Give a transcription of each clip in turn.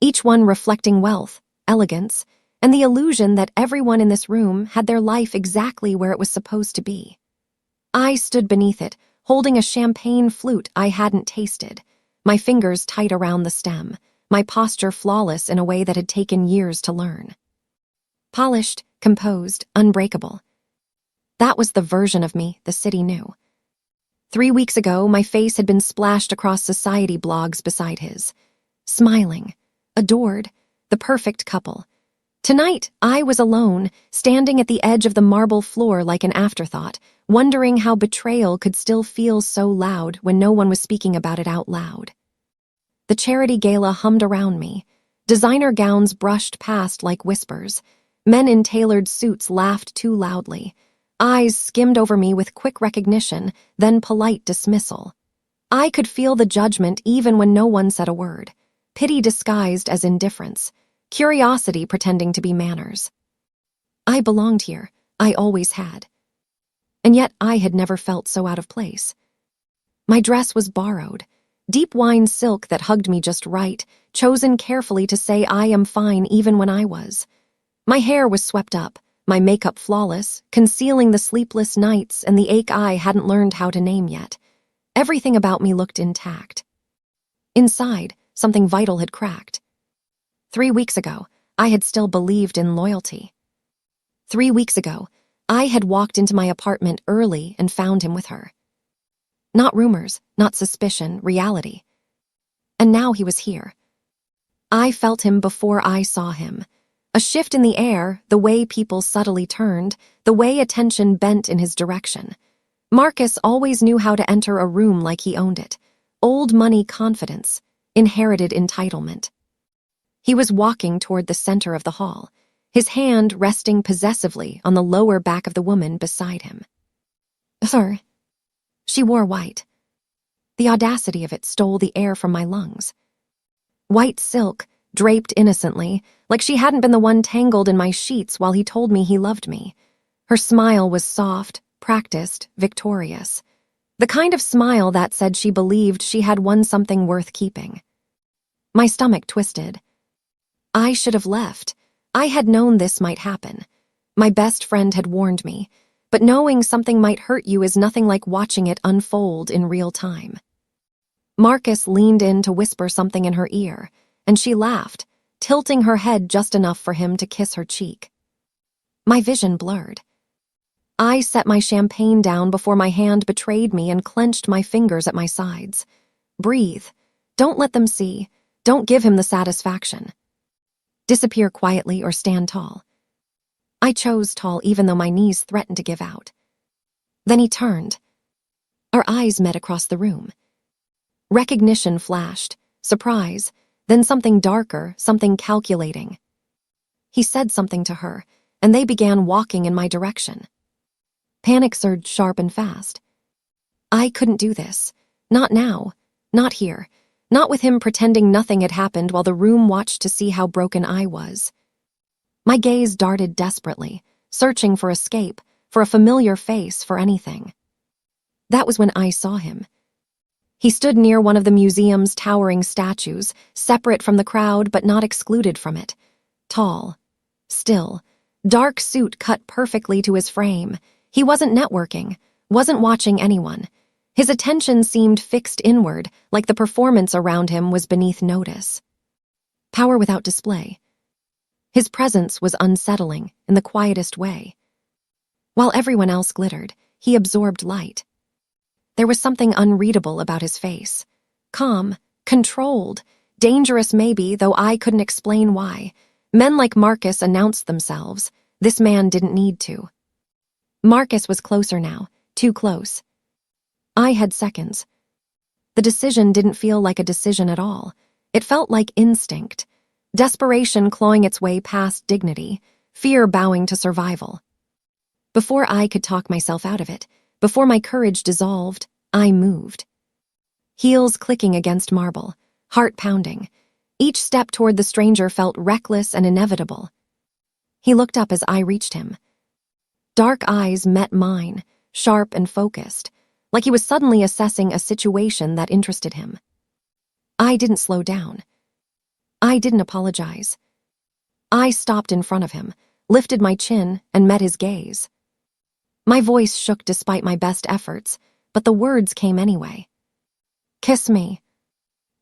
each one reflecting wealth, elegance, and the illusion that everyone in this room had their life exactly where it was supposed to be. I stood beneath it, holding a champagne flute I hadn't tasted, my fingers tight around the stem, my posture flawless in a way that had taken years to learn. Polished, composed, unbreakable. That was the version of me the city knew. 3 weeks ago, my face had been splashed across society blogs beside his. Smiling, adored, the perfect couple. Tonight, I was alone, standing at the edge of the marble floor like an afterthought, wondering how betrayal could still feel so loud when no one was speaking about it out loud. The charity gala hummed around me. Designer gowns brushed past like whispers. Men in tailored suits laughed too loudly. Eyes skimmed over me with quick recognition, then polite dismissal. I could feel the judgment even when no one said a word. Pity disguised as indifference. Curiosity pretending to be manners. I belonged here. I always had. And yet I had never felt so out of place. My dress was borrowed. Deep wine silk that hugged me just right, chosen carefully to say I am fine even when I was. My hair was swept up, my makeup flawless, concealing the sleepless nights and the ache I hadn't learned how to name yet. Everything about me looked intact. Inside, something vital had cracked. 3 weeks ago, I had still believed in loyalty. 3 weeks ago, I had walked into my apartment early and found him with her. Not rumors, not suspicion, reality. And now he was here. I felt him before I saw him. A shift in the air, the way people subtly turned, the way attention bent in his direction. Marcus always knew how to enter a room like he owned it. Old money confidence, inherited entitlement. He was walking toward the center of the hall, his hand resting possessively on the lower back of the woman beside him. "Sir." She wore white. The audacity of it stole the air from my lungs. White silk, draped innocently, like she hadn't been the one tangled in my sheets while he told me he loved me. Her smile was soft, practiced, victorious. The kind of smile that said she believed she had won something worth keeping. My stomach twisted. I should have left. I had known this might happen. My best friend had warned me, but knowing something might hurt you is nothing like watching it unfold in real time. Marcus leaned in to whisper something in her ear, and she laughed, tilting her head just enough for him to kiss her cheek. My vision blurred. I set my champagne down before my hand betrayed me and clenched my fingers at my sides. Breathe. Don't let them see. Don't give him the satisfaction. Disappear quietly or stand tall. I chose tall even though my knees threatened to give out. Then he turned. Our eyes met across the room. Recognition flashed, surprise, then something darker, something calculating. He said something to her, and they began walking in my direction. Panic surged sharp and fast. I couldn't do this. Not now. Not here. Not with him pretending nothing had happened while the room watched to see how broken I was. My gaze darted desperately, searching for escape, for a familiar face, for anything. That was when I saw him. He stood near one of the museum's towering statues, separate from the crowd but not excluded from it. Tall, still, dark suit cut perfectly to his frame. He wasn't networking, wasn't watching anyone. His attention seemed fixed inward, like the performance around him was beneath notice. Power without display. His presence was unsettling in the quietest way. While everyone else glittered, he absorbed light. There was something unreadable about his face. Calm, controlled, dangerous maybe, though I couldn't explain why. Men like Marcus announced themselves. This man didn't need to. Marcus was closer now, too close. I had seconds. The decision didn't feel like a decision at all. It felt like instinct. Desperation clawing its way past dignity, fear bowing to survival. Before I could talk myself out of it, before my courage dissolved, I moved. Heels clicking against marble, heart pounding. Each step toward the stranger felt reckless and inevitable. He looked up as I reached him. Dark eyes met mine, sharp and focused, like he was suddenly assessing a situation that interested him. I didn't slow down. I I didn't apologize. I stopped in front of him, lifted my chin, and met his gaze. My voice shook despite my best efforts, but the words came anyway. Kiss me.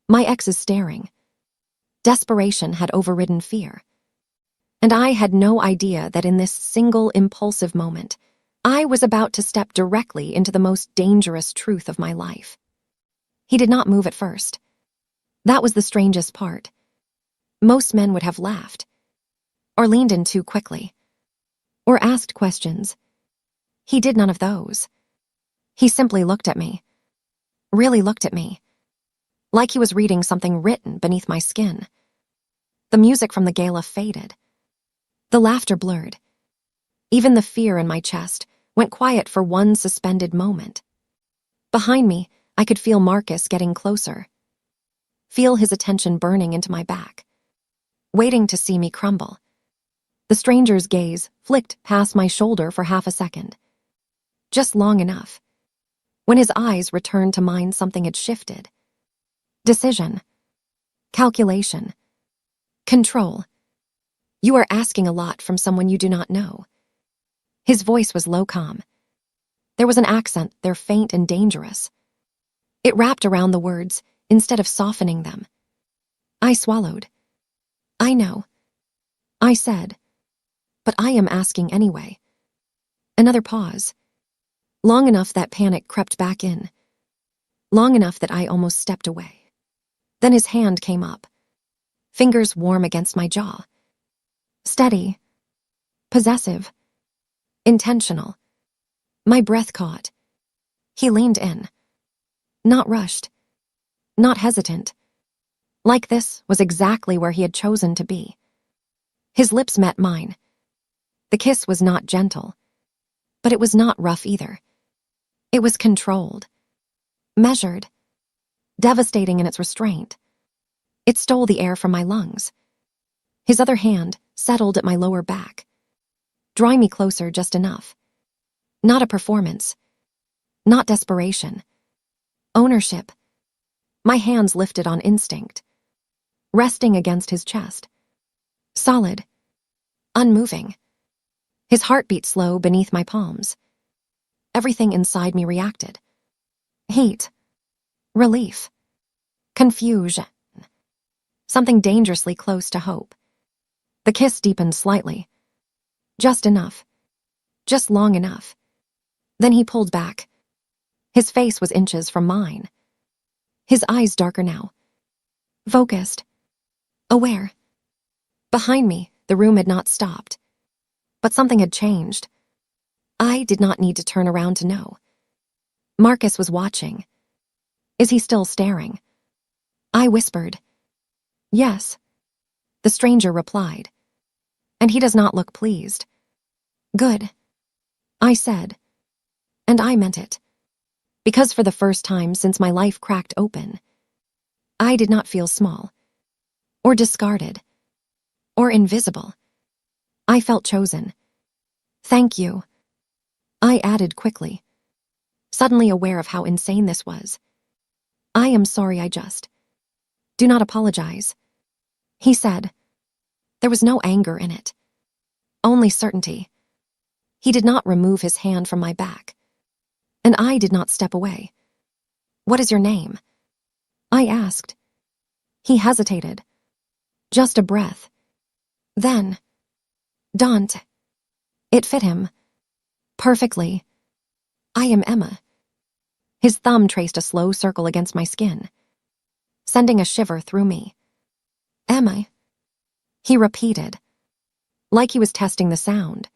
My ex is staring. Desperation had overridden fear. And I had no idea that in this single impulsive moment, I was about to step directly into the most dangerous truth of my life. He did not move at first. That was the strangest part. Most men would have laughed, or leaned in too quickly, or asked questions. He did none of those. He simply looked at me, really looked at me, like he was reading something written beneath my skin. The music from the gala faded. The laughter blurred. Even the fear in my chest went quiet for one suspended moment. Behind me, I could feel Marcus getting closer, feel his attention burning into my back, waiting to see me crumble. The stranger's gaze flicked past my shoulder for half a second, just long enough. When his eyes returned to mine, something had shifted. Decision. Calculation. Control. You are asking a lot from someone you do not know. His voice was low, calm. There was an accent there, faint and dangerous. It wrapped around the words instead of softening them. I swallowed. I know. I said. But I am asking anyway. Another pause. Long enough that panic crept back in. Long enough that I almost stepped away. Then his hand came up. Fingers warm against my jaw. Steady. Possessive. Intentional. My breath caught. He leaned in. Not rushed. Not hesitant. Like this was exactly where he had chosen to be. His lips met mine. The kiss was not gentle, but it was not rough either. It was controlled, measured, devastating in its restraint. It stole the air from my lungs. His other hand settled at my lower back, drawing me closer just enough. Not a performance, not desperation. Ownership. My hands lifted on instinct, resting against his chest. Solid, unmoving. His heartbeat slow beneath my palms. Everything inside me reacted. Heat. Relief. Confusion. Something dangerously close to hope. The kiss deepened slightly. Just enough. Just long enough. Then he pulled back. His face was inches from mine. His eyes darker now. Focused. Aware. Behind me, the room had not stopped. But something had changed. I did not need to turn around to know. Marcus was watching. Is he still staring? I whispered. Yes. The stranger replied. And he does not look pleased. Good. I said. And I meant it. Because for the first time since my life cracked open, I did not feel small, or discarded, or invisible. I felt chosen. Thank you. I added quickly, suddenly aware of how insane this was. I am sorry, I just. Do not apologize. He said. There was no anger in it. Only certainty. He did not remove his hand from my back. And I did not step away. What is your name? I asked. He hesitated. Just a breath. Then, Dante. It fit him. Perfectly. I am Emma. His thumb traced a slow circle against my skin, sending a shiver through me. Emma. He repeated, like he was testing the sound.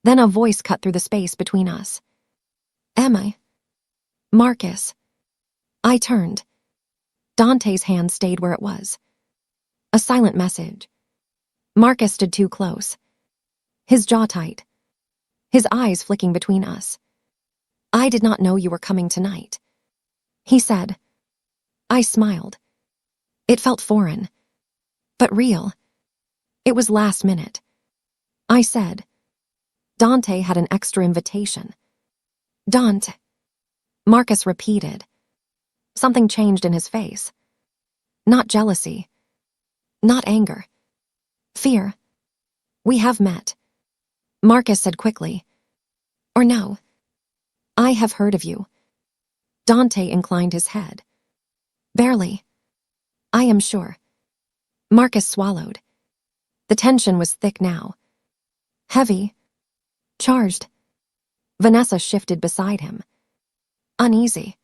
Then a voice cut through the space between us. Emma. Marcus. I turned. Dante's hand stayed where it was. A silent message. Marcus stood too close, his jaw tight, his eyes flicking between us. I did not know you were coming tonight, he said. I smiled. It felt foreign, but real. It was last minute. I said. Dante had an extra invitation. Dante. Marcus repeated. Something changed in his face. Not jealousy. Not anger. Fear. We have met, Marcus said quickly. Or no. I have heard of you. Dante inclined his head. Barely. I am sure. Marcus swallowed. The tension was thick now. Heavy. Charged. Vanessa shifted beside him. Uneasy.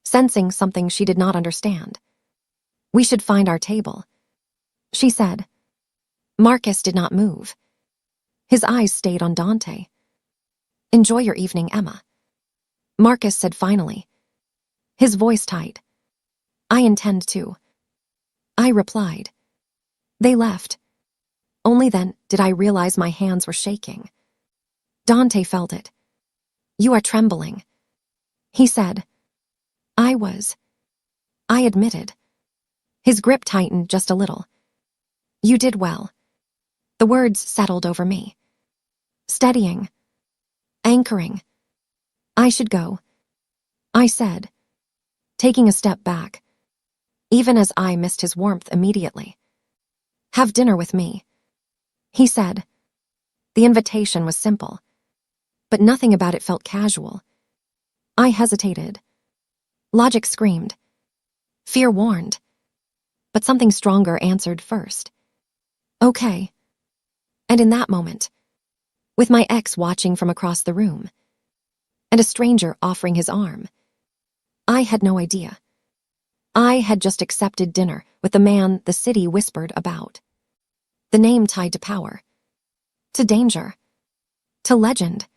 Sensing something she did not understand. We should find our table, she said. Marcus did not move. His eyes stayed on Dante. Enjoy your evening, Emma, Marcus said finally, his voice tight. I intend to. I replied. They left. Only then did I realize my hands were shaking. Dante felt it. You are trembling, he said. I was. I admitted. His grip tightened just a little. You did well. The words settled over me. Steadying. Anchoring. I should go, I said, taking a step back, even as I missed his warmth immediately. Have dinner with me, he said. The invitation was simple, but nothing about it felt casual. I hesitated. Logic screamed. Fear warned. But something stronger answered first. Okay. And in that moment, with my ex watching from across the room, and a stranger offering his arm, I had no idea. I had just accepted dinner with the man the city whispered about. The name tied to power, to danger, to legend.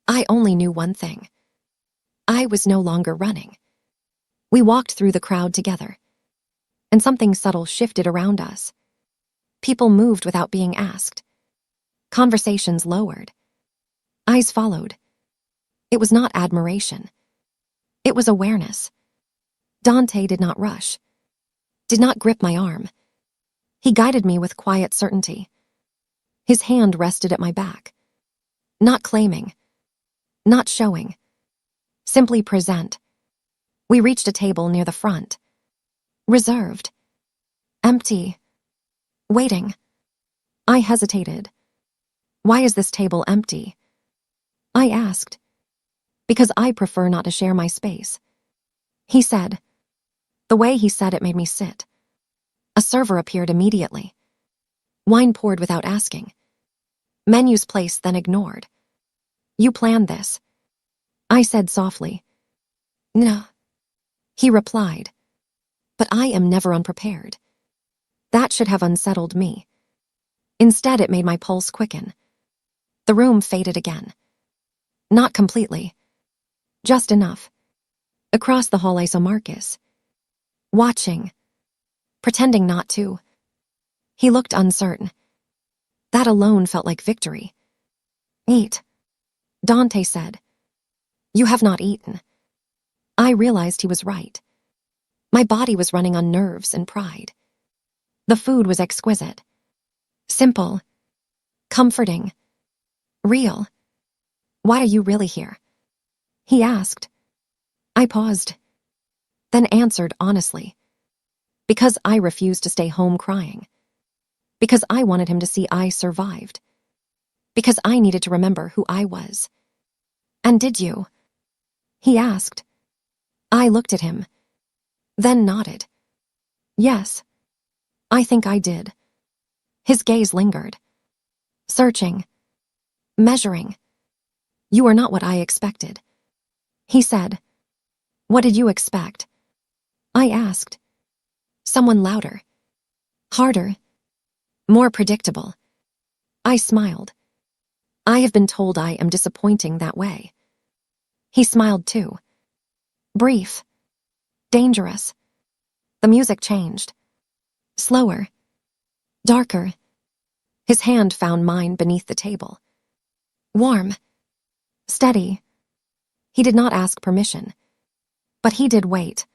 I only knew one thing. I was no longer running. We walked through the crowd together, and something subtle shifted around us. People moved without being asked. Conversations lowered. Eyes followed. It was not admiration. It was awareness. Dante did not rush, did not grip my arm. He guided me with quiet certainty. His hand rested at my back. Not claiming, not showing, simply present. We reached a table near the front. Reserved. Empty. Waiting. I hesitated. Why is this table empty? I asked. Because I prefer not to share my space, he said. The way he said it made me sit. A server appeared immediately. Wine poured without asking. Menus placed, then ignored. You planned this, I said softly. No, he replied. But I am never unprepared. That should have unsettled me. Instead, it made my pulse quicken. The room faded again. Not completely. Just enough. Across the hall I saw Marcus. Watching. Pretending not to. He looked uncertain. That alone felt like victory. Eat, Dante said. You have not eaten. I realized he was right. My body was running on nerves and pride. The food was exquisite. Simple. Comforting. Real. Why are you really here? He asked. I paused, then answered honestly. Because I refused to stay home crying. Because I wanted him to see I survived. Because I needed to remember who I was. And did you? He asked. I looked at him, then nodded. Yes, I think I did. His gaze lingered. Searching. Measuring. You are not what I expected, he said. What did you expect? I asked. Someone louder. Harder. More predictable. I smiled. I have been told I am disappointing that way. He smiled too. Brief. Dangerous. The music changed. Slower. Darker. His hand found mine beneath the table. Warm. Steady. He did not ask permission. But he did wait.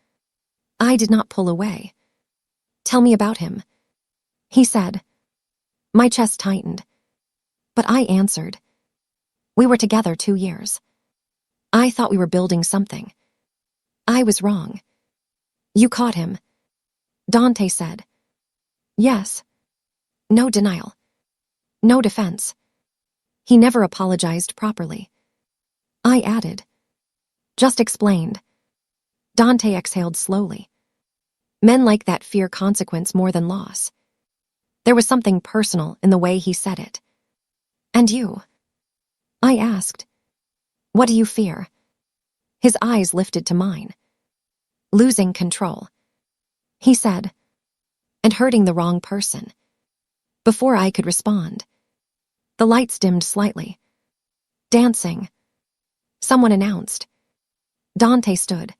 I did not pull away. Tell me about him, he said. My chest tightened. But I answered. We were together 2 years. I thought we were building something. I was wrong. You caught him, Dante said. Yes. No denial. No defense. He never apologized properly. I added. Just explained. Dante exhaled slowly. Men like that fear consequence more than loss. There was something personal in the way he said it. And you? I asked. What do you fear? His eyes lifted to mine. Losing control. He said. And hurting the wrong person. Before I could respond, the lights dimmed slightly. Dancing. Someone announced. Dante stood.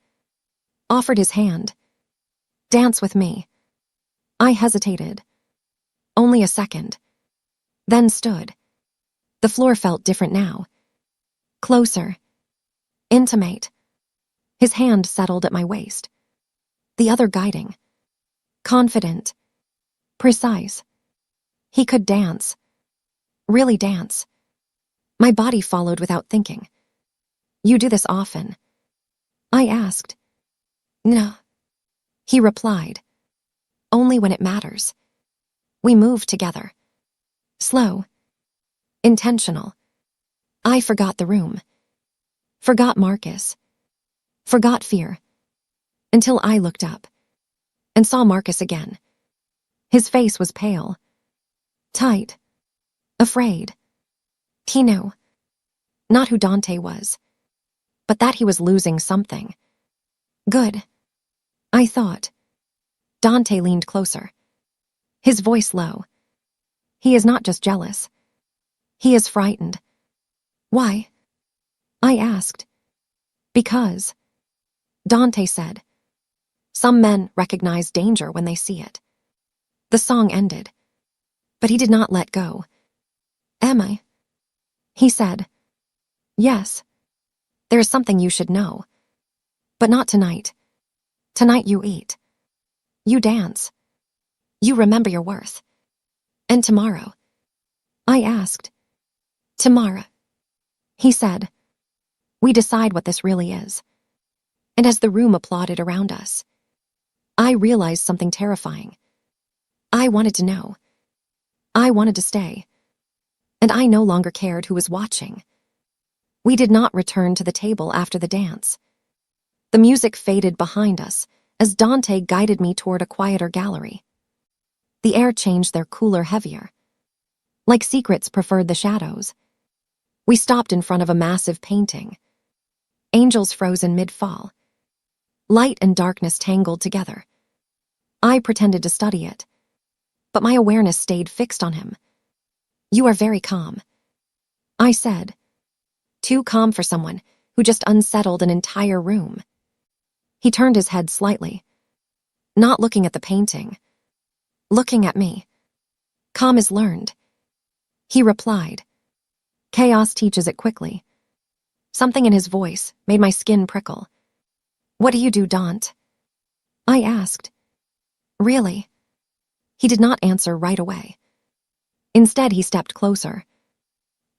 Offered his hand. Dance with me. I hesitated. Only a second. Then stood. The floor felt different now. Closer. Intimate. His hand settled at my waist. The other guiding. Confident. Precise. He could dance. Really dance. My body followed without thinking. You do this often? I asked. No. He replied. Only when it matters. We move together. Slow. Intentional. I forgot the room. Forgot Marcus. Forgot fear. Until I looked up. And saw Marcus again. His face was pale. Tight. Afraid. He knew. Not who Dante was. But that he was losing something. Good. I thought. Dante leaned closer. His voice low. He is not just jealous. He is frightened. Why? I asked. Because. Dante said. Some men recognize danger when they see it. The song ended. But he did not let go. Am I? He said. Yes. There is something you should know. But not tonight. Tonight you eat. You dance. You remember your worth. And tomorrow? I asked. Tomorrow. He said. We decide what this really is. And as the room applauded around us, I realized something terrifying. I wanted to know. I wanted to stay. And I no longer cared who was watching. We did not return to the table after the dance. The music faded behind us as Dante guided me toward a quieter gallery. The air changed their cooler, heavier. Like secrets preferred the shadows. We stopped in front of a massive painting. Angels frozen mid-fall. Light and darkness tangled together. I pretended to study it. But my awareness stayed fixed on him. You are very calm. I said. Too calm for someone who just unsettled an entire room. He turned his head slightly. Not looking at the painting. Looking at me. Calm is learned. He replied. Chaos teaches it quickly. Something in his voice made my skin prickle. What do you do, Dante? I asked. Really? He did not answer right away. Instead, he stepped closer.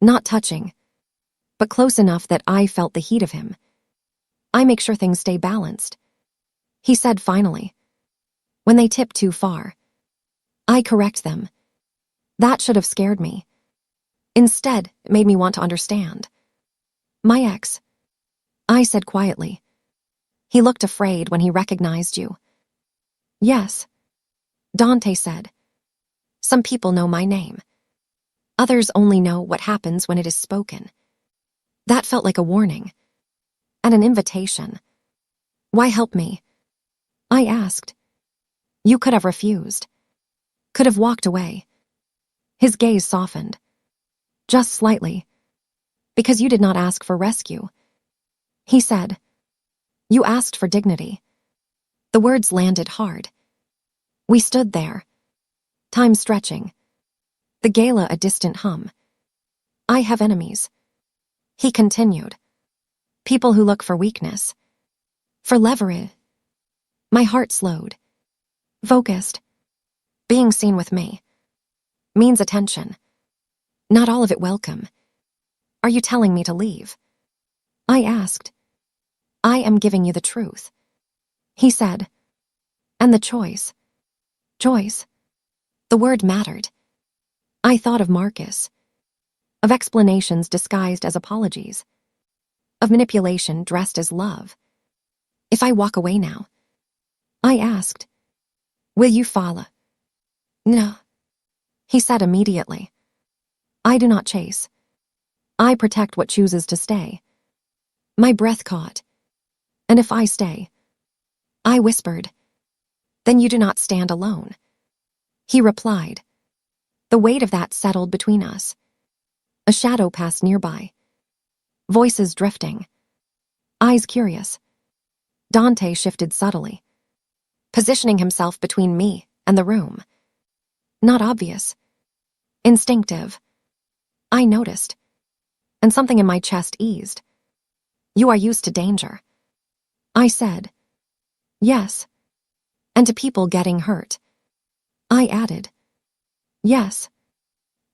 Not touching, but close enough that I felt the heat of him. I make sure things stay balanced. He said finally. When they tip too far, I correct them. That should have scared me. Instead, it made me want to understand. My ex, I said quietly. He looked afraid when he recognized you. Yes, Dante said. Some people know my name. Others only know what happens when it is spoken. That felt like a warning. And an invitation. Why help me? I asked. You could have refused. Could have walked away. His gaze softened. Just slightly. Because you did not ask for rescue. He said. You asked for dignity. The words landed hard. We stood there. Time stretching. The gala a distant hum. I have enemies. He continued. People who look for weakness. For leverage. My heart slowed. Focused. Being seen with me. Means attention. Not all of it welcome. Are you telling me to leave? I asked. I am giving you the truth. He said. And the choice. Choice. The word mattered. I thought of Marcus, of explanations disguised as apologies, of manipulation dressed as love. If I walk away now, I asked, will you follow? No, he said immediately. I do not chase. I protect what chooses to stay. My breath caught. And if I stay, I whispered, then you do not stand alone. He replied. The weight of that settled between us. A shadow passed nearby. Voices drifting. Eyes curious. Dante shifted subtly, positioning himself between me and the room. Not obvious. Instinctive. I noticed, and something in my chest eased. You are used to danger. I said. Yes. And to people getting hurt. I added. Yes.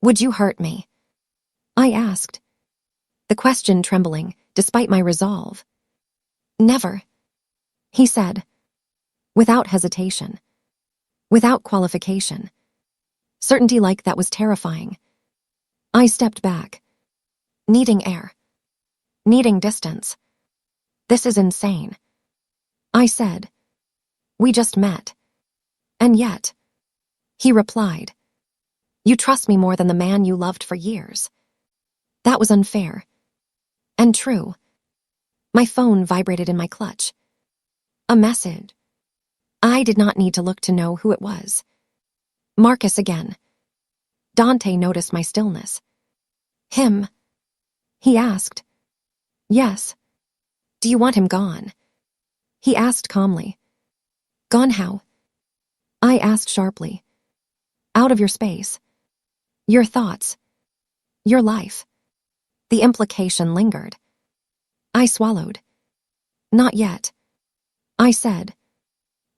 Would you hurt me? I asked, the question trembling despite my resolve. Never, he said, without hesitation, without qualification. Certainty like that was terrifying. I stepped back, needing air, needing distance. This is insane. I said, we just met. And yet, he replied, you trust me more than the man you loved for years. That was unfair. And true. My phone vibrated in my clutch. A message. I did not need to look to know who it was. Marcus again. Dante noticed my stillness. Him? He asked. Yes. Do you want him gone? He asked calmly. Gone how? I asked sharply. Out of your space. Your thoughts. Your life. The implication lingered. I swallowed. Not yet. I said.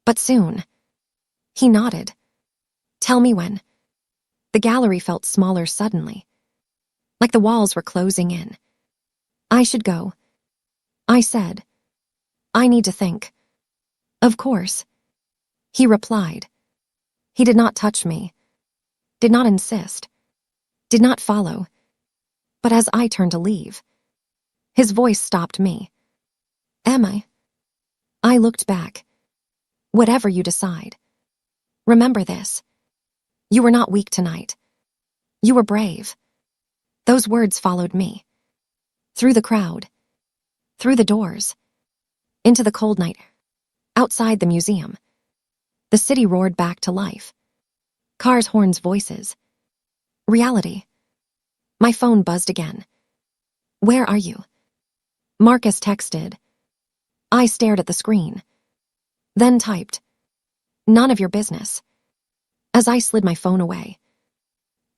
But soon. He nodded. Tell me when. The gallery felt smaller suddenly, like the walls were closing in. I should go. I said. I need to think. Of course. He replied. He did not touch me, did not insist, did not follow. But as I turned to leave, his voice stopped me. Am I? I looked back. Whatever you decide. Remember this. You were not weak tonight. You were brave. Those words followed me. Through the crowd. Through the doors. Into the cold night. Outside the museum. The city roared back to life. Cars' horns, voices. Reality. My phone buzzed again. Where are you? Marcus texted. I stared at the screen. Then typed. None of your business. As I slid my phone away,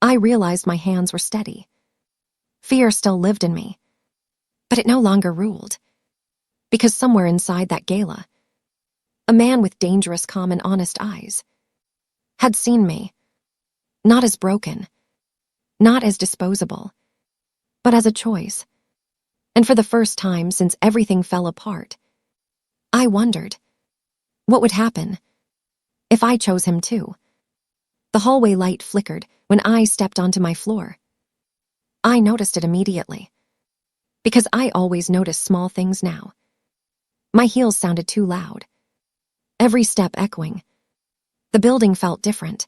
I realized my hands were steady. Fear still lived in me, but it no longer ruled. Because somewhere inside that gala, a man with dangerous, calm, and honest eyes had seen me, not as broken, not as disposable, but as a choice. And for the first time since everything fell apart, I wondered, what would happen if I chose him too? The hallway light flickered when I stepped onto my floor. I noticed it immediately, because I always notice small things now. My heels sounded too loud, every step echoing. The building felt different,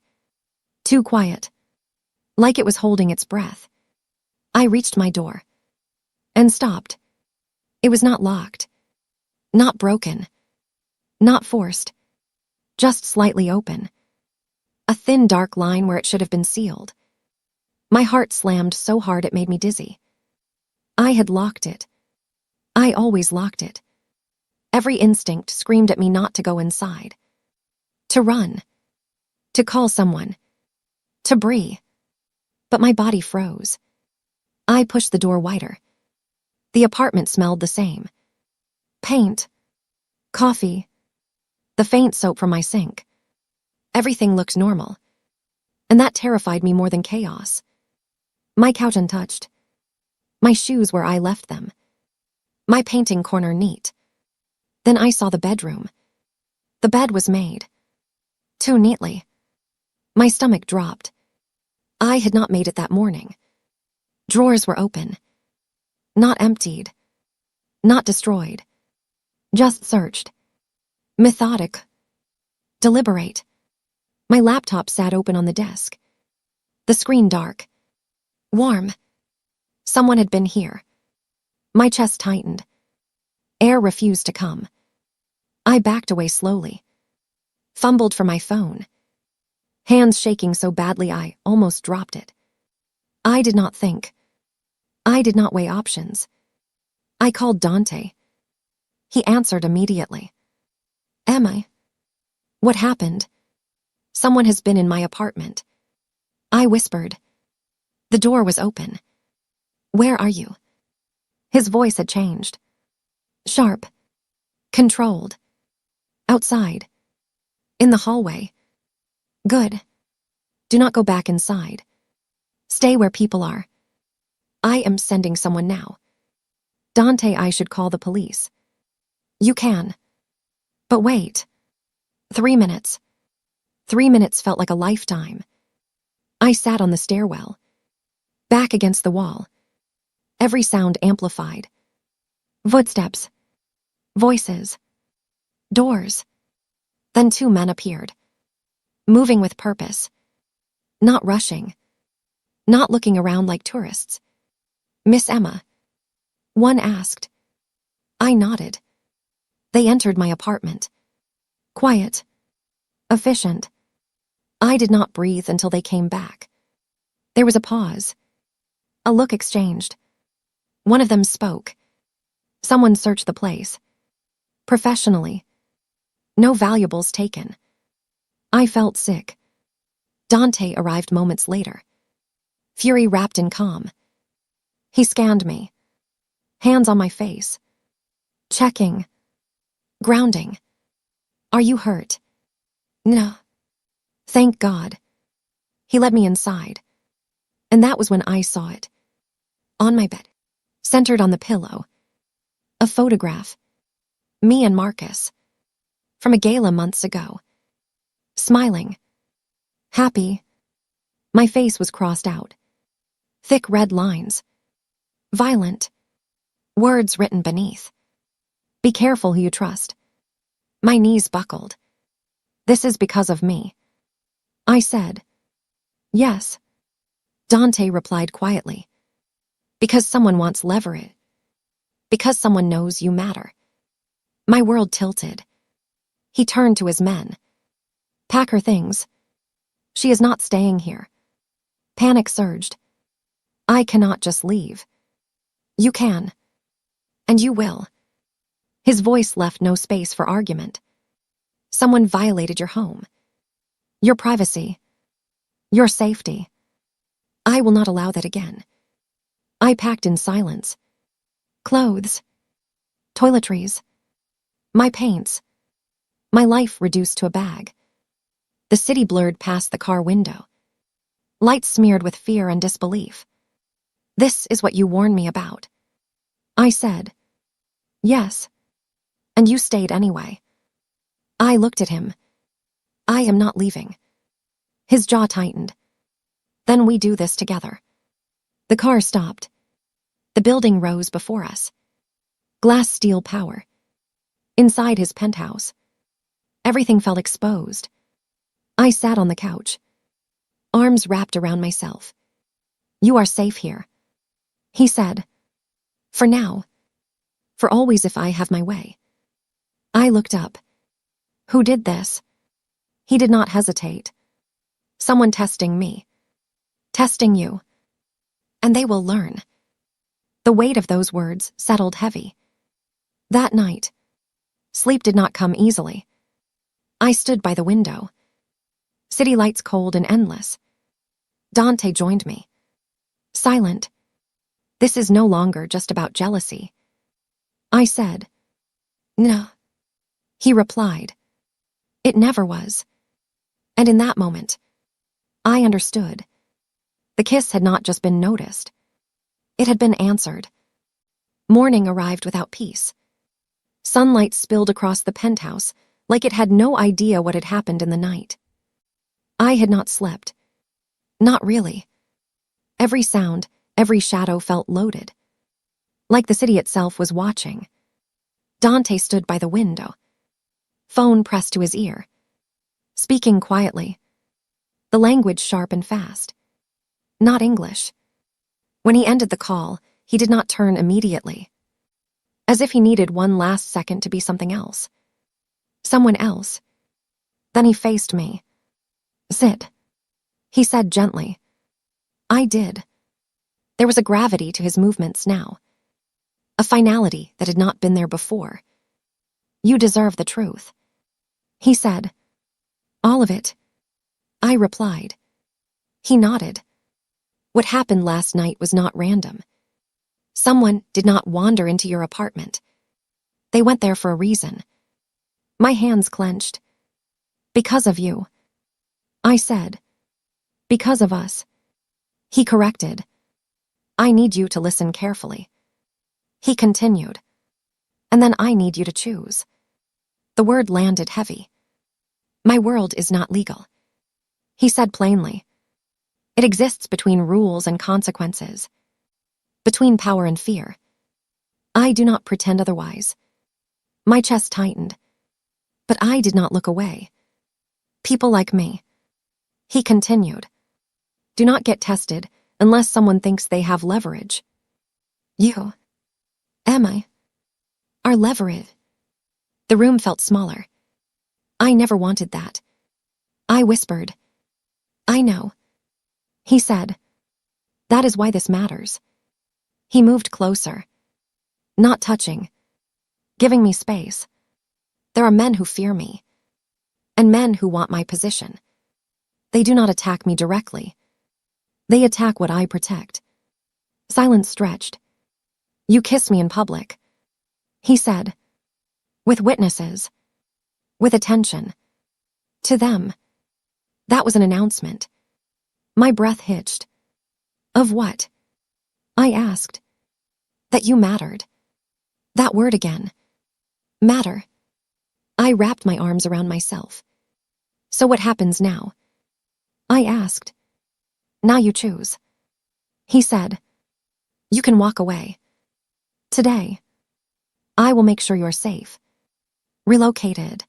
too quiet, like it was holding its breath. I reached my door and stopped. It was not locked, not broken, not forced, just slightly open. A thin, dark line where it should have been sealed. My heart slammed so hard it made me dizzy. I had locked it. I always locked it. Every instinct screamed at me not to go inside. To run. To call someone. To breathe. But my body froze. I pushed the door wider. The apartment smelled the same. Paint. Coffee. The faint soap from my sink. Everything looked normal. And that terrified me more than chaos. My couch untouched. My shoes where I left them. My painting corner neat. Then I saw the bedroom. The bed was made. Too neatly. My stomach dropped. I had not made it that morning. Drawers were open. Not emptied. Not destroyed. Just searched. Methodic. Deliberate. My laptop sat open on the desk. The screen dark. Warm. Someone had been here. My chest tightened. Air refused to come. I backed away slowly. Fumbled for my phone. Hands shaking so badly I almost dropped it. I did not think. I did not weigh options. I called Dante. He answered immediately. Emma. What happened? Someone has been in my apartment. I whispered. The door was open. Where are you? His voice had changed. Sharp. Controlled. Outside. In the hallway. Good. Do not go back inside. Stay where people are. I am sending someone now. Dante, I should call the police. You can. But wait. 3 minutes. 3 minutes felt like a lifetime. I sat on the stairwell. Back against the wall. Every sound amplified. Footsteps. Voices. Doors. Then 2 men appeared. Moving with purpose. Not rushing. Not looking around like tourists. Miss Emma. One asked. I nodded. They entered my apartment. Quiet. Efficient. I did not breathe until they came back. There was a pause. A look exchanged. One of them spoke. Someone searched the place. Professionally. No valuables taken. I felt sick. Dante arrived moments later. Fury wrapped in calm. He scanned me. Hands on my face. Checking. Grounding. Are you hurt? No. Thank God. He led me inside. And that was when I saw it. On my bed. Centered on the pillow. A photograph. Me and Marcus. From a gala months ago. Smiling. Happy. My face was crossed out. Thick red lines. Violent. Words written beneath. Be careful who you trust. My knees buckled. This is because of me. I said. Yes. Dante replied quietly. Because someone wants leverage. Because someone knows you matter. My world tilted. He turned to his men. Pack her things. She is not staying here. Panic surged. I cannot just leave. You can. And you will. His voice left no space for argument. Someone violated your home. Your privacy. Your safety. I will not allow that again. I packed in silence. Clothes. Toiletries. My paints. My life reduced to a bag. The city blurred past the car window. Lights smeared with fear and disbelief. This is what you warned me about. I said. Yes. And you stayed anyway. I looked at him. I am not leaving. His jaw tightened. Then we do this together. The car stopped. The building rose before us. Glass steel power. Inside his penthouse. Everything felt exposed. I sat on the couch. Arms wrapped around myself. You are safe here. He said. For now. For always if I have my way. I looked up. Who did this? He did not hesitate. Someone testing me. Testing you. And they will learn. The weight of those words settled heavy. That night, sleep did not come easily. I stood by the window. City lights cold and endless. Dante joined me. Silent. This is no longer just about jealousy. I said. No. He replied. It never was. And in that moment, I understood. The kiss had not just been noticed. It had been answered. Morning arrived without peace. Sunlight spilled across the penthouse like it had no idea what had happened in the night. I had not slept. Not really. Every sound, every shadow felt loaded. Like the city itself was watching. Dante stood by the window. Phone pressed to his ear. Speaking quietly. The language sharp and fast. Not English. When he ended the call, he did not turn immediately. As if he needed one last second to be something else. Someone else. Then he faced me. Sit. He said gently. I did. There was a gravity to his movements now. A finality that had not been there before. You deserve the truth. He said. All of it. I replied. He nodded. What happened last night was not random. Someone did not wander into your apartment. They went there for a reason. My hands clenched. Because of you. I said. Because of us. He corrected. I need you to listen carefully. He continued. And then I need you to choose. The word landed heavy. My world is not legal. He said plainly. It exists between rules and consequences. Between power and fear. I do not pretend otherwise. My chest tightened. But I did not look away. People like me. He continued. Do not get tested unless someone thinks they have leverage. You. Am I? Are leverage. The room felt smaller. I never wanted that. I whispered. I know. He said. That is why this matters. He moved closer. Not touching. Giving me space. There are men who fear me. And men who want my position. They do not attack me directly. They attack what I protect. Silence stretched. You kiss me in public. He said. With witnesses. With attention. To them. That was an announcement. My breath hitched. Of what? I asked. That you mattered. That word again. Matter. I wrapped my arms around myself. So what happens now? I asked. Now you choose. He said. You can walk away. Today. I will make sure you're safe. Relocated.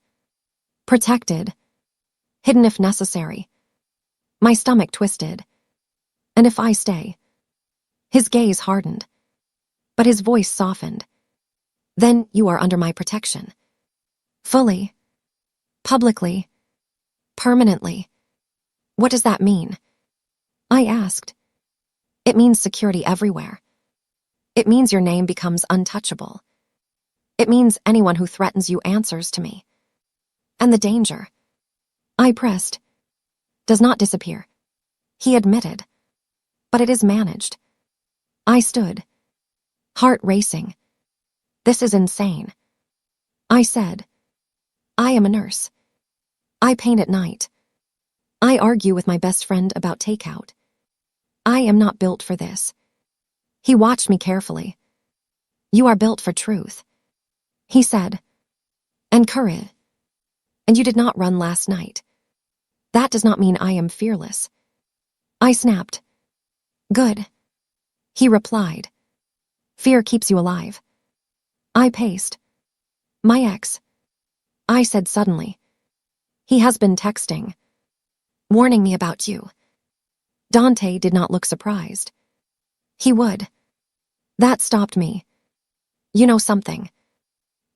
Protected. Hidden if necessary. My stomach twisted. And if I stay. His gaze hardened. But his voice softened. Then you are under my protection. Fully. Publicly. Permanently. What does that mean? I asked. It means security everywhere. It means your name becomes untouchable. It means anyone who threatens you answers to me. And the danger. I pressed. Does not disappear. He admitted. But it is managed. I stood. Heart racing. This is insane. I said. I am a nurse. I paint at night. I argue with my best friend about takeout. I am not built for this. He watched me carefully. You are built for truth. He said. And courage. And you did not run last night. That does not mean I am fearless. I snapped. Good. He replied. Fear keeps you alive. I paced. My ex. I said suddenly. He has been texting. Warning me about you. Dante did not look surprised. He would. That stopped me. You know something.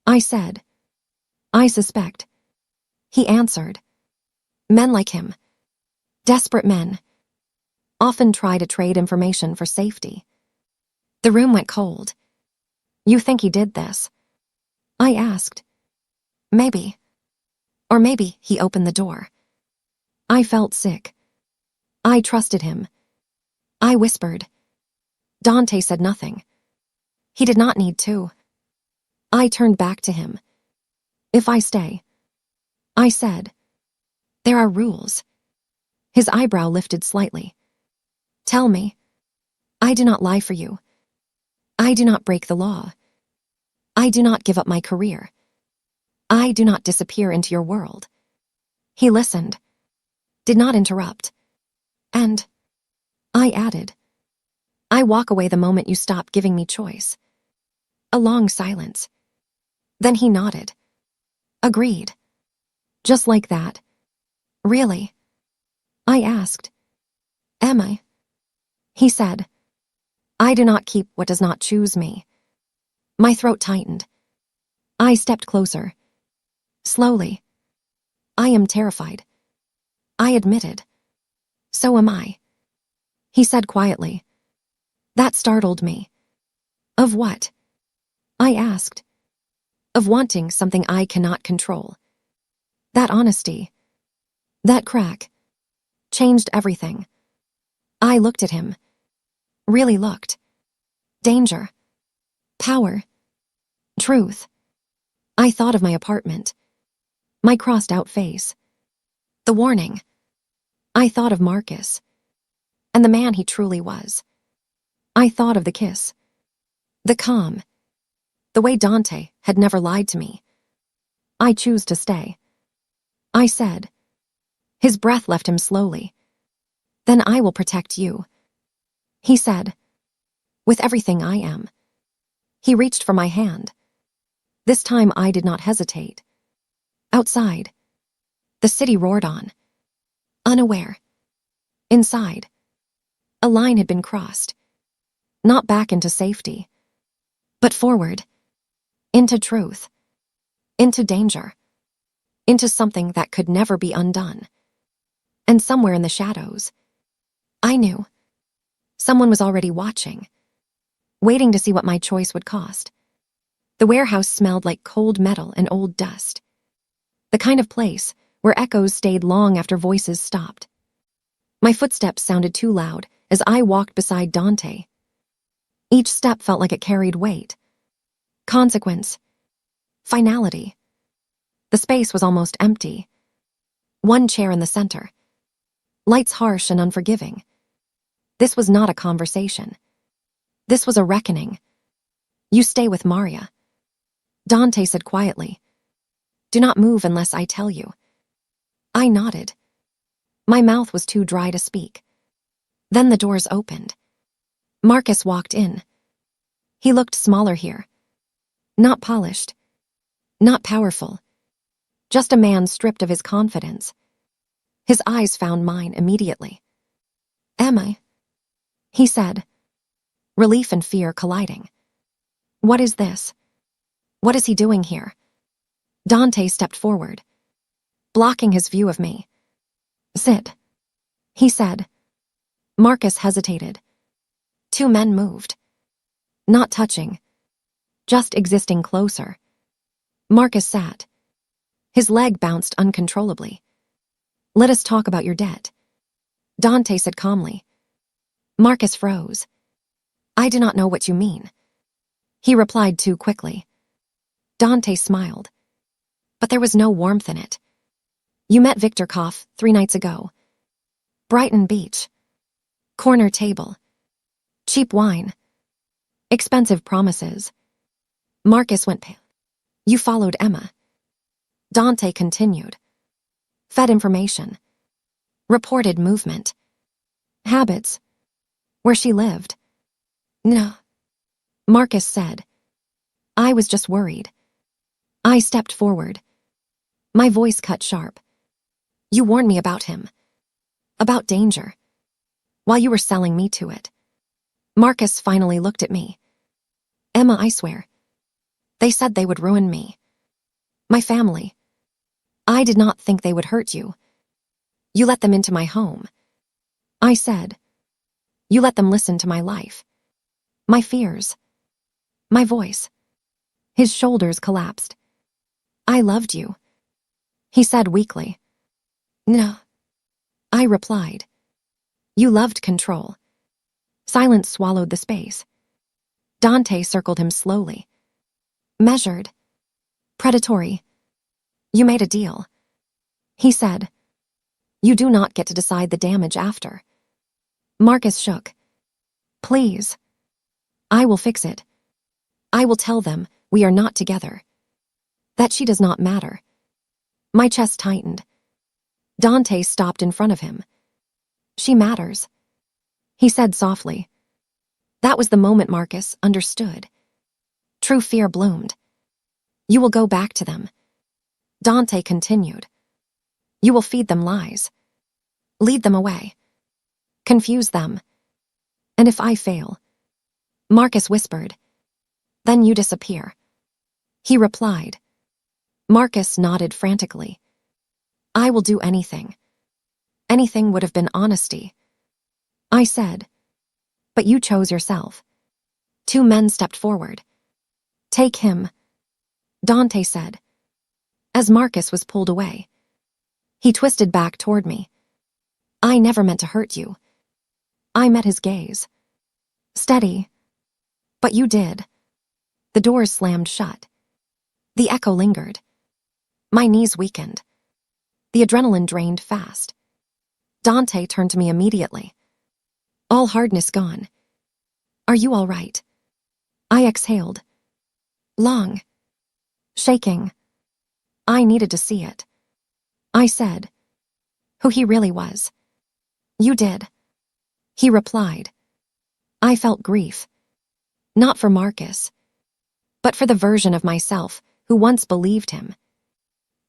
I said. I suspect. He answered. Men like him. Desperate men. Often try to trade information for safety. The room went cold. You think he did this? I asked. Maybe. Or maybe he opened the door. I felt sick. I trusted him. I whispered. Dante said nothing. He did not need to. I turned back to him. If I stay. I said. There are rules. His eyebrow lifted slightly. Tell me. I do not lie for you. I do not break the law. I do not give up my career. I do not disappear into your world. He listened. did not interrupt. And I added, I walk away the moment you stop giving me choice. A long silence. Then he nodded. Agreed. Just like that. Really? I asked. Am I? He said, I do not keep what does not choose me. My throat tightened. I stepped closer. Slowly. I am terrified. I admitted. So am I. He said quietly. That startled me. Of what? I asked. Of wanting something I cannot control. That honesty, that crack, changed everything. I looked at him. Really looked. Danger. Power. Truth. I thought of my apartment. My crossed-out face. The warning. I thought of Marcus. And the man he truly was. I thought of the kiss. The calm. The way Dante had never lied to me. I choose to stay. I said. His breath left him slowly. Then I will protect you. He said. With everything I am. He reached for my hand. This time I did not hesitate. Outside. The city roared on. Unaware. Inside. A line had been crossed. Not back into safety. But forward. Into truth. Into danger. Into something that could never be undone. And somewhere in the shadows, I knew. Someone was already watching. Waiting to see what my choice would cost. The warehouse smelled like cold metal and old dust. The kind of place where echoes stayed long after voices stopped. My footsteps sounded too loud as I walked beside Dante. Each step felt like it carried weight. Consequence. Finality. The space was almost empty. One chair in the center. Lights harsh and unforgiving. This was not a conversation. This was a reckoning. You stay with Maria. Dante said quietly. Do not move unless I tell you. I nodded. My mouth was too dry to speak. Then the doors opened. Marcus walked in. He looked smaller here. Not polished. Not powerful. Just a man stripped of his confidence. His eyes found mine immediately. Am I? He said. Relief and fear colliding. What is this? What is he doing here? Dante stepped forward, blocking his view of me. Sit, he said. Marcus hesitated. Two men moved. Not touching, just existing closer. Marcus sat. His leg bounced uncontrollably. Let us talk about your debt, Dante said calmly. Marcus froze. I do not know what you mean. He replied too quickly. Dante smiled. But there was no warmth in it. You met Victor Koff 3 nights ago. Brighton Beach. Corner table. Cheap wine. Expensive promises. Marcus went pale. You followed Emma. Dante continued. Fed information. Reported movement. Habits. Where she lived. No. Marcus said. I was just worried. I stepped forward. My voice cut sharp. You warned me about him. About danger. While you were selling me to it. Marcus finally looked at me. Emma, I swear. They said they would ruin me. My family. I did not think they would hurt you. You let them into my home. I said. You let them listen to my life. My fears. My voice. His shoulders collapsed. I loved you. He said weakly. No. I replied. You loved control. Silence swallowed the space. Dante circled him slowly. Measured. Predatory. You made a deal. He said. You do not get to decide the damage after. Marcus shook. Please. I will fix it. I will tell them we are not together. That she does not matter. My chest tightened. Dante stopped in front of him. She matters, he said softly. That was the moment Marcus understood. True fear bloomed. You will go back to them. Dante continued. You will feed them lies. Lead them away. Confuse them. And if I fail, Marcus whispered, then you disappear. He replied. Marcus nodded frantically. I will do anything. Anything would have been honesty. I said, but you chose yourself. Two men stepped forward. Take him, Dante said. As Marcus was pulled away, he twisted back toward me. I never meant to hurt you. I met his gaze. Steady. But you did. The doors slammed shut. The echo lingered. My knees weakened. The adrenaline drained fast. Dante turned to me immediately. All hardness gone. Are you all right? I exhaled. Long. Shaking. I needed to see it. I said, who he really was. You did. He replied. I felt grief. Not for Marcus, but for the version of myself who once believed him.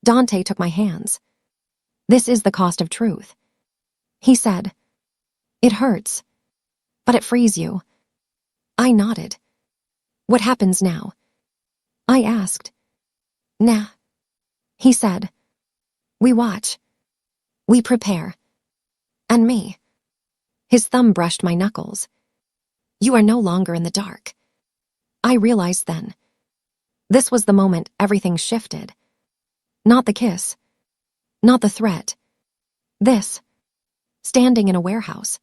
Dante took my hands. This is the cost of truth. He said, it hurts, but it frees you. I nodded. What happens now? I asked. Nah. He said, we watch. We prepare. And me. His thumb brushed my knuckles. You are no longer in the dark. I realized then. This was the moment everything shifted. Not the kiss. Not the threat. This. Standing in a warehouse.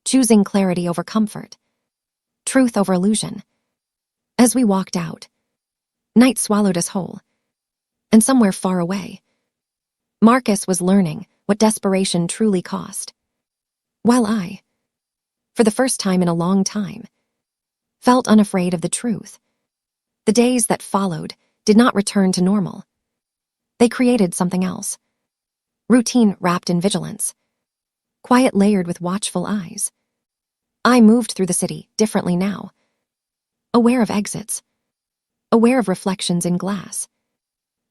Choosing clarity over comfort. Truth over illusion. As we walked out, night swallowed us whole. And somewhere far away, Marcus was learning what desperation truly cost. While I, for the first time in a long time, felt unafraid of the truth. The days that followed did not return to normal. They created something else. Routine wrapped in vigilance. Quiet layered with watchful eyes. I moved through the city differently now. Aware of exits. Aware of reflections in glass.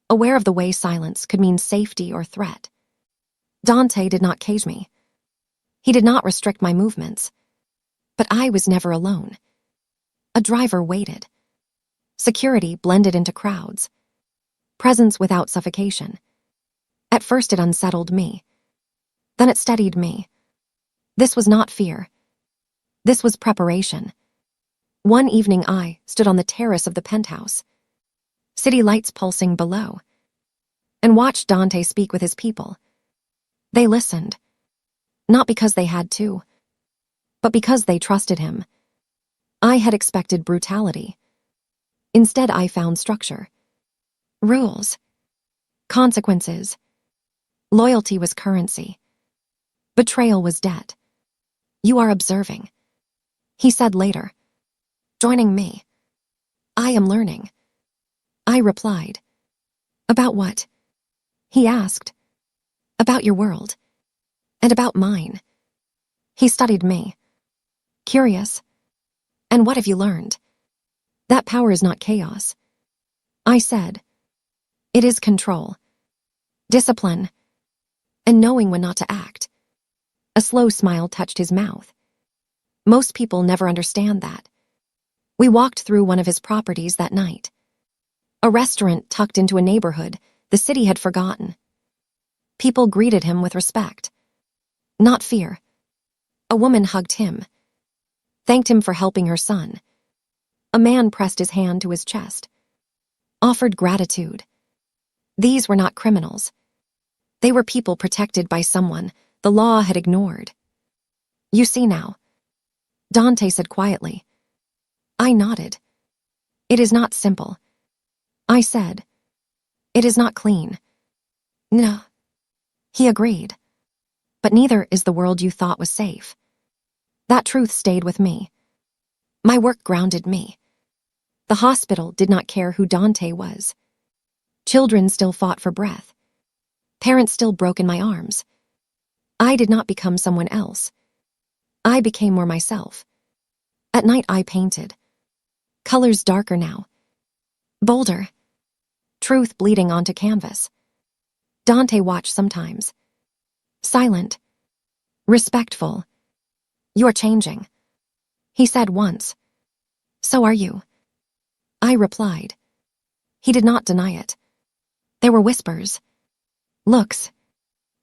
Aware of the way silence could mean safety or threat. Dante did not cage me. He did not restrict my movements. But I was never alone. A driver waited. Security blended into crowds. Presence without suffocation. At first it unsettled me. Then it steadied me. This was not fear. This was preparation. One evening I stood on the terrace of the penthouse, city lights pulsing below, and watched Dante speak with his people. They listened, not because they had to, but because they trusted him. I had expected brutality. Instead, I found structure. Rules. Consequences. Loyalty was currency. Betrayal was debt. You are observing, he said later. Joining me. I am learning. I replied. About what? He asked. About your world. And about mine. He studied me. Curious. And what have you learned? That power is not chaos. I said. It is control. Discipline. And knowing when not to act. A slow smile touched his mouth. Most people never understand that. We walked through one of his properties that night. A restaurant tucked into a neighborhood the city had forgotten. People greeted him with respect. Not fear. A woman hugged him. Thanked him for helping her son. A man pressed his hand to his chest. Offered gratitude. These were not criminals. They were people protected by someone the law had ignored. You see now, Dante said quietly. I nodded. It is not simple. I said. It is not clean. No. He agreed. But neither is the world you thought was safe. That truth stayed with me. My work grounded me. The hospital did not care who Dante was. Children still fought for breath. Parents still broke in my arms. I did not become someone else. I became more myself. At night I painted. Colors darker now. Bolder. Truth bleeding onto canvas. Dante watched sometimes. Silent. Respectful. "You're changing," he said once. "So are you," I replied. He did not deny it. There were whispers. Looks.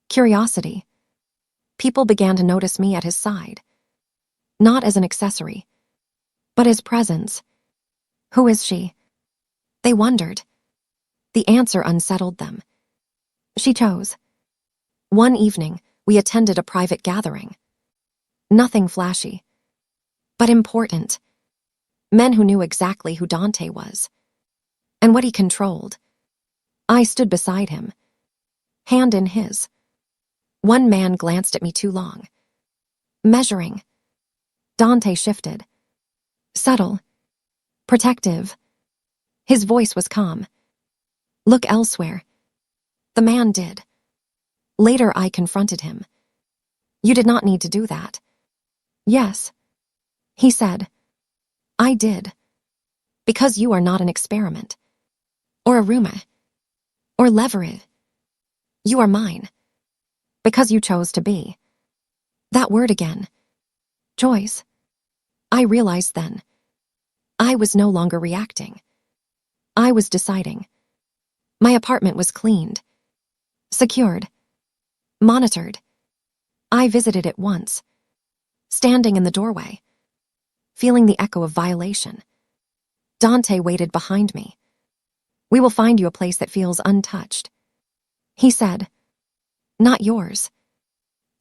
Curiosity. People began to notice me at his side. Not as an accessory, but as presence. Who is she? They wondered. The answer unsettled them. She chose. One evening, we attended a private gathering. Nothing flashy, but important. Men who knew exactly who Dante was and what he controlled. I stood beside him, hand in his. One man glanced at me too long. Measuring. Dante shifted. Subtle. Protective. His voice was calm. "Look elsewhere." The man did. Later I confronted him. "You did not need to do that." "Yes," he said. "I did. Because you are not an experiment. Or a rumor. Or leverage. You are mine. Because you chose to be." That word again. Choice. I realized then. I was no longer reacting. I was deciding. My apartment was cleaned. Secured. Monitored. I visited it once. Standing in the doorway. Feeling the echo of violation. Dante waited behind me. "We will find you a place that feels untouched," he said. "Not yours,"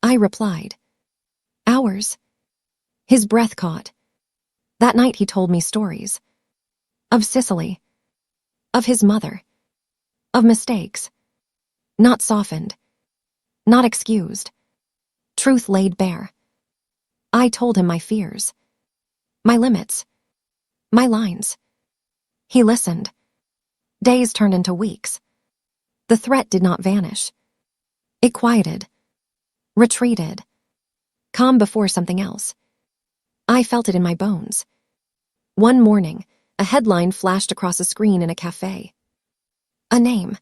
I replied. "Ours." His breath caught. That night he told me stories. Of Sicily. Of his mother. Of mistakes. Not softened. Not excused. Truth laid bare. I told him my fears. My limits. My lines. He listened. Days turned into weeks. The threat did not vanish. It quieted. Retreated. Calm before something else. I felt it in my bones. One morning, a headline flashed across a screen in a cafe. A name.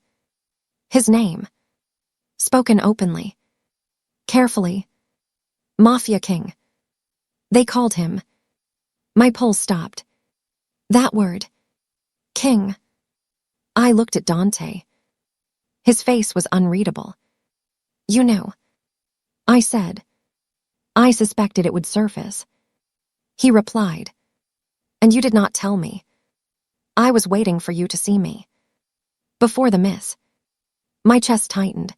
His name. Spoken openly. Carefully. Mafia King. They called him. My pulse stopped. That word. King. I looked at Dante. His face was unreadable. "You knew," I said. I suspected it would surface. He replied. "And you did not tell me. I was waiting for you to see me." Before the miss. My chest tightened.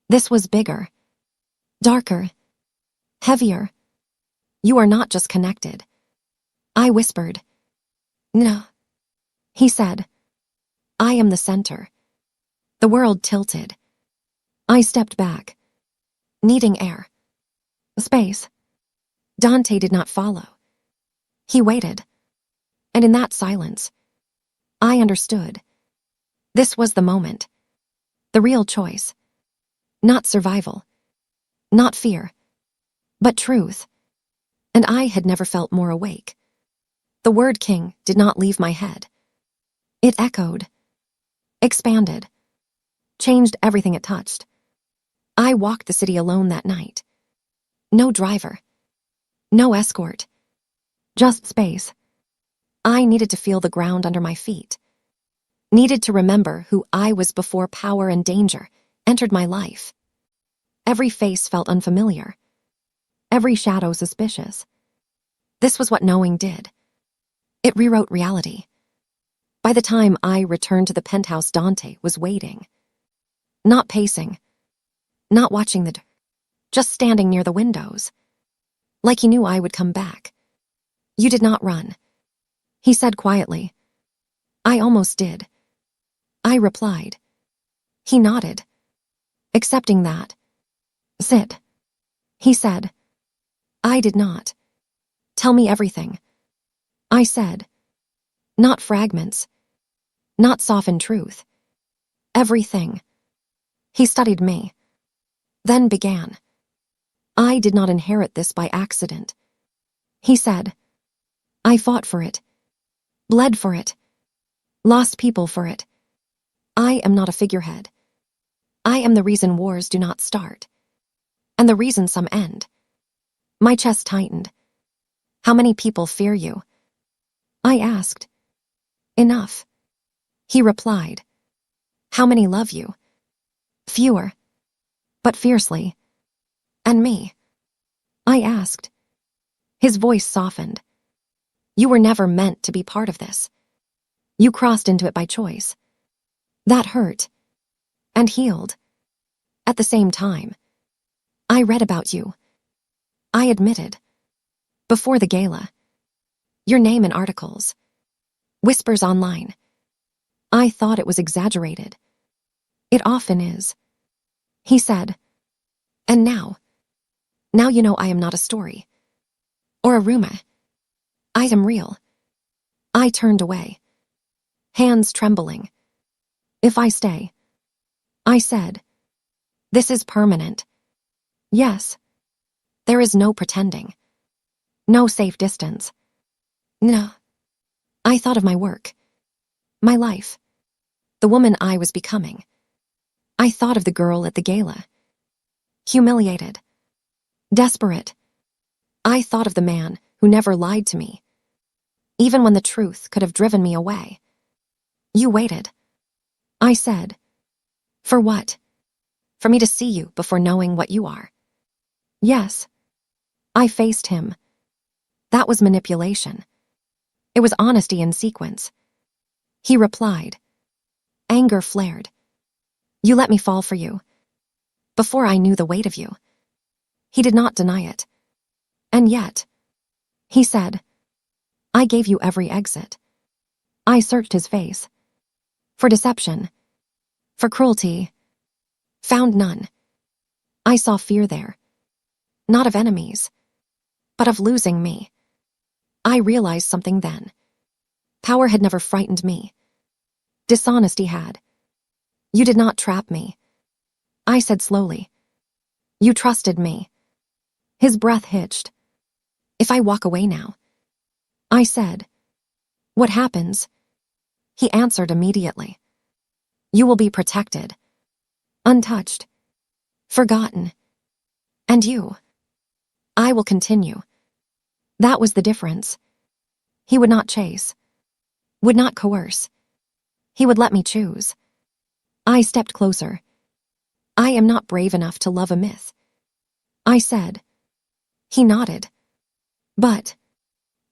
This was bigger. Darker. Heavier. "You are not just connected," I whispered. "No," he said. "I am the center." The world tilted. I stepped back. Needing air. Space. Dante did not follow. He waited. And in that silence, I understood. This was the moment. The real choice. Not survival. Not fear. But truth. And I had never felt more awake. The word king did not leave my head. It echoed. Expanded. Changed everything it touched. I walked the city alone that night. No driver. No escort. Just space. I needed to feel the ground under my feet. Needed to remember who I was before power and danger entered my life. Every face felt unfamiliar. Every shadow suspicious. This was what knowing did. It rewrote reality. By the time I returned to the penthouse, Dante was waiting. Not pacing. Not watching just standing near the windows. Like he knew I would come back. "You did not run," he said quietly. "I almost did," I replied. He nodded. "Accepting that." "Sit," he said. I did not. "Tell me everything," I said. Not fragments. Not softened truth. Everything. He studied me, then began. I did not inherit this by accident. He said, I fought for it, bled for it, lost people for it. I am not a figurehead. I am the reason wars do not start, and the reason some end. My chest tightened. How many people fear you? I asked. Enough. He replied. How many love you? Fewer, but fiercely. And me? I asked. His voice softened. You were never meant to be part of this. You crossed into it by choice. That hurt. And healed. At the same time. I read about you. I admitted. Before the gala. Your name in articles. Whispers online. I thought it was exaggerated. It often is. He said. And now you know I am not a story. Or a rumor. I am real. I turned away. Hands trembling. If I stay. I said. This is permanent. Yes. There is no pretending. No safe distance. No. I thought of my work. My life. The woman I was becoming. I thought of the girl at the gala. Humiliated. Desperate. I thought of the man who never lied to me. Even when the truth could have driven me away. You waited. I said. For what? For me to see you before knowing what you are. Yes. I faced him. That was manipulation. It was honesty in sequence. He replied. Anger flared. You let me fall for you. Before I knew the weight of you. He did not deny it. And yet, he said, I gave you every exit. I searched his face. For deception. For cruelty. Found none. I saw fear there. Not of enemies, but of losing me. I realized something then. Power had never frightened me. Dishonesty had. You did not trap me. I said slowly. You trusted me. His breath hitched. If I walk away now. I said. What happens? He answered immediately. You will be protected. Untouched. Forgotten. And you. I will continue. That was the difference. He would not chase. Would not coerce. He would let me choose. I stepped closer. I am not brave enough to love a myth. I said. He nodded. But.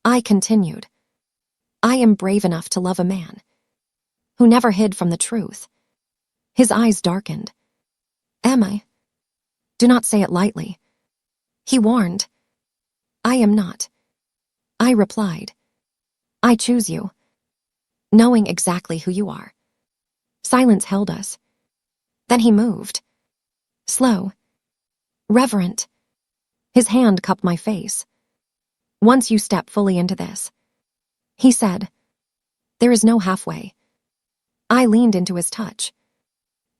I continued. I am brave enough to love a man. Who never hid from the truth. His eyes darkened. Am I? Do not say it lightly. He warned. I am not. I replied. I choose you. Knowing exactly who you are. Silence held us. Then he moved. Slow. Reverent. His hand cupped my face. Once you step fully into this. He said. There is no halfway. I leaned into his touch.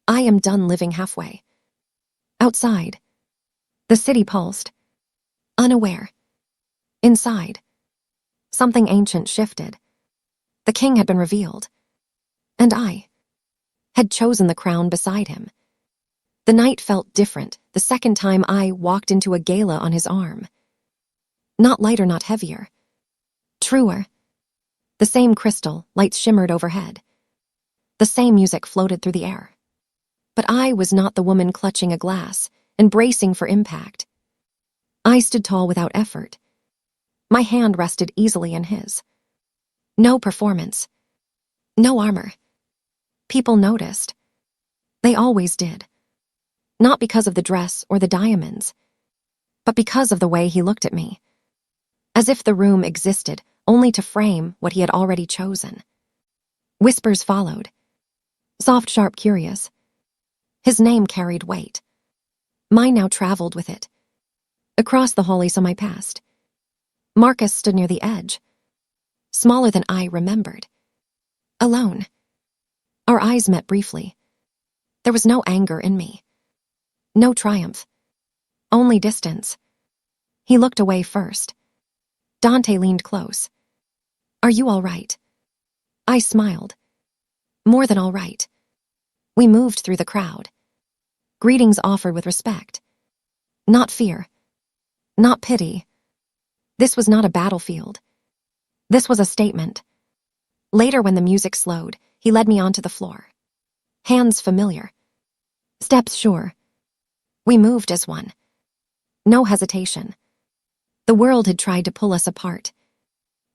I am done living halfway. Outside. The city pulsed. Unaware. Inside. Something ancient shifted. The king had been revealed. And I had chosen the crown beside him. The night felt different the second time I walked into a gala on his arm. Not lighter, not heavier. Truer. The same crystal lights shimmered overhead. The same music floated through the air. But I was not the woman clutching a glass and bracing for impact. I stood tall without effort. My hand rested easily in his. No performance. No armor. People noticed. They always did. Not because of the dress or the diamonds, but because of the way he looked at me. As if the room existed only to frame what he had already chosen. Whispers followed. Soft, sharp, curious. His name carried weight. Mine now traveled with it. Across the hall he saw my past. Marcus stood near the edge. Smaller than I remembered. Alone. Our eyes met briefly. There was no anger in me. No triumph. Only distance. He looked away first. Dante leaned close. Are you all right? I smiled. More than all right. We moved through the crowd. Greetings offered with respect. Not fear. Not pity. This was not a battlefield. This was a statement. Later, when the music slowed, he led me onto the floor. Hands familiar. Steps sure. We moved as one. No hesitation. The world had tried to pull us apart.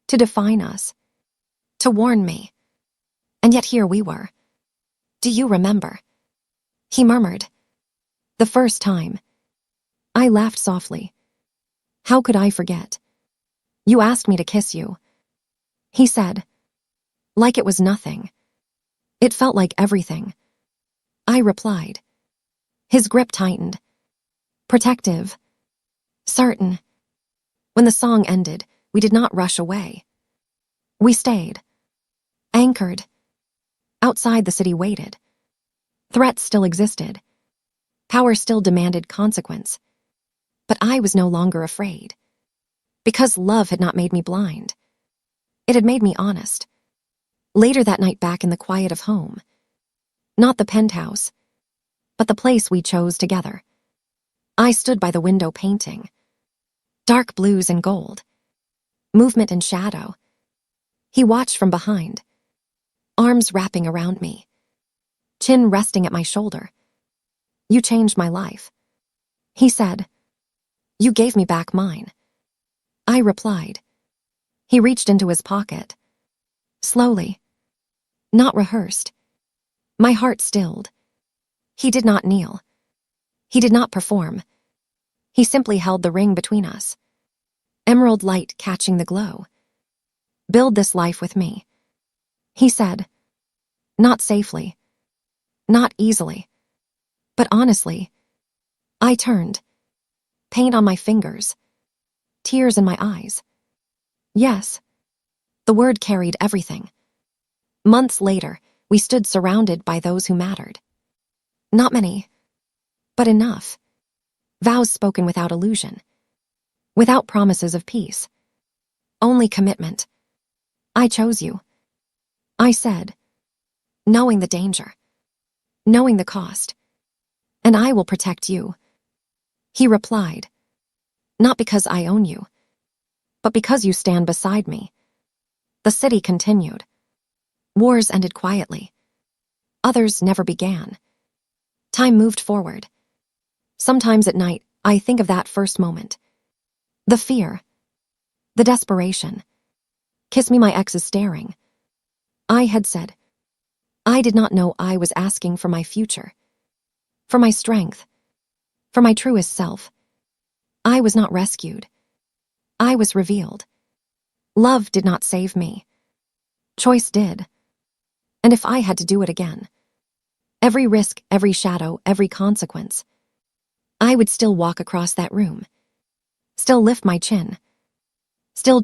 To define us. To warn me. And yet here we were. Do you remember? He murmured. The first time. I laughed softly. How could I forget? You asked me to kiss you. He said. Like it was nothing. It felt like everything. I replied. His grip tightened. Protective. Certain. When the song ended, we did not rush away. We stayed. Anchored. Outside the city waited. Threats still existed. Power still demanded consequence. But I was no longer afraid. Because love had not made me blind. It had made me honest. Later that night, back in the quiet of home. Not the penthouse, but the place we chose together. I stood by the window painting. Dark blues and gold. Movement and shadow. He watched from behind. Arms wrapping around me. Chin resting at my shoulder. You changed my life. He said. You gave me back mine. I replied. He reached into his pocket. Slowly. Not rehearsed. My heart stilled. He did not kneel. He did not perform. He simply held the ring between us. Emerald light catching the glow. Build this life with me. He said. Not safely. Not easily. But honestly. I turned. Paint on my fingers. Tears in my eyes. Yes. The word carried everything. Months later, we stood surrounded by those who mattered. Not many, but enough. Vows spoken without illusion. Without promises of peace. Only commitment. I chose you. I said. Knowing the danger. Knowing the cost. And I will protect you. He replied. Not because I own you, but because you stand beside me. The city continued. Wars ended quietly. Others never began. Time moved forward. Sometimes at night, I think of that first moment. The fear. The desperation. Kiss me, my ex is staring. I had said. I did not know I was asking for my future. For my strength. For my truest self. I was not rescued. I was revealed. Love did not save me. Choice did. And if I had to do it again, every risk, every shadow, every consequence, I would still walk across that room. Still lift my chin. Still